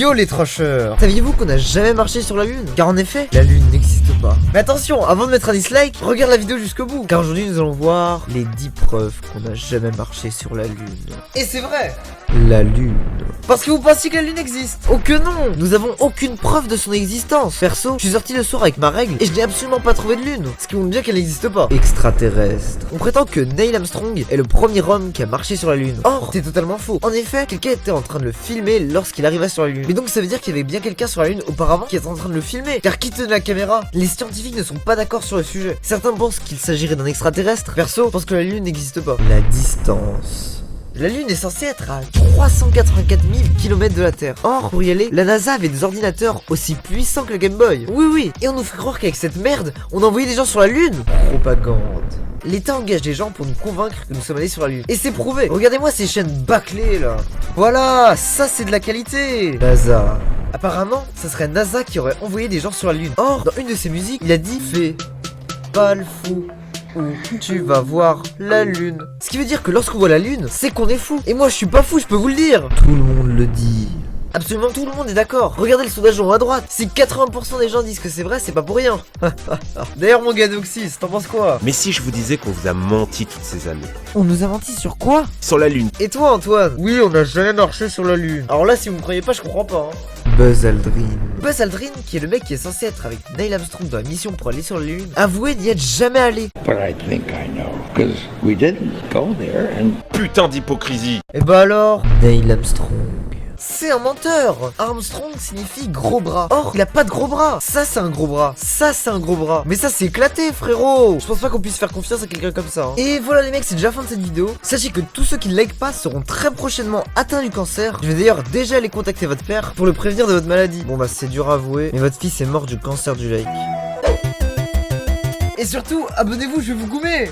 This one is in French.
Yo les trancheurs, saviez-vous qu'on n'a jamais marché sur la lune? Car en effet, la lune n'existe pas. Mais attention, avant de mettre un dislike, regarde la vidéo jusqu'au bout. Car aujourd'hui nous allons voir les 10 preuves qu'on n'a jamais marché sur la lune. Et c'est vrai! La lune. Parce que vous pensiez que la lune existe? Oh que non! Nous avons aucune preuve de son existence. Perso, je suis sorti le soir avec ma règle et je n'ai absolument pas trouvé de lune. Ce qui montre bien qu'elle n'existe pas. Extraterrestre. On prétend que Neil Armstrong est le premier homme qui a marché sur la lune. Or, c'est totalement faux. En effet, quelqu'un était en train de le filmer lorsqu'il arriva sur la lune. Mais donc ça veut dire qu'il y avait bien quelqu'un sur la lune auparavant qui était en train de le filmer. Car qui tenait la caméra? Les scientifiques ne sont pas d'accord sur le sujet. Certains pensent qu'il s'agirait d'un extraterrestre. Perso, pense que la lune n'existe pas. La distance. La lune est censée être à 384 000 km de la Terre. Or, pour y aller, la NASA avait des ordinateurs aussi puissants que le Game Boy. Oui, et on nous fait croire qu'avec cette merde, on a envoyé des gens sur la lune. Propagande. L'État engage des gens pour nous convaincre que nous sommes allés sur la lune. Et c'est prouvé. Regardez-moi ces chaînes bâclées là. Voilà, ça c'est de la qualité. NASA. Apparemment, ça serait NASA qui aurait envoyé des gens sur la lune. Or, dans une de ses musiques, il a dit fais pas le fou. Où tu vas voir la lune. Ce qui veut dire que lorsqu'on voit la lune, c'est qu'on est fou. Et moi je suis pas fou, je peux vous le dire. Tout le monde le dit. Absolument tout le monde est d'accord. Regardez le sondage en haut à droite. Si 80% des gens disent que c'est vrai, c'est pas pour rien. D'ailleurs mon gars Doxys, t'en penses quoi? Mais si je vous disais qu'on vous a menti toutes ces années? On nous a menti sur quoi? Sur la lune. Et toi Antoine? Oui, on a jamais marché sur la lune. Alors là si vous me croyez pas, je comprends pas Buzz Aldrin. Buzz Aldrin, qui est le mec qui est censé être avec Neil Armstrong dans la mission pour aller sur la lune, avouait n'y être jamais allé. But I think I know, because we didn't go there and... Putain d'hypocrisie. Et bah alors? Neil Armstrong. C'est un menteur. Armstrong signifie gros bras. Or, il a pas de gros bras. Ça, c'est un gros bras. Ça, c'est un gros bras. Mais ça, c'est éclaté, frérot. Je pense pas qu'on puisse faire confiance à quelqu'un comme ça. Et voilà, les mecs, c'est déjà la fin de cette vidéo. Sachez que tous ceux qui ne like pas seront très prochainement atteints du cancer. Je vais d'ailleurs déjà aller contacter votre père pour le prévenir de votre maladie. Bon, bah, c'est dur à avouer, mais votre fils est mort du cancer du like. Et surtout, abonnez-vous, je vais vous goumer.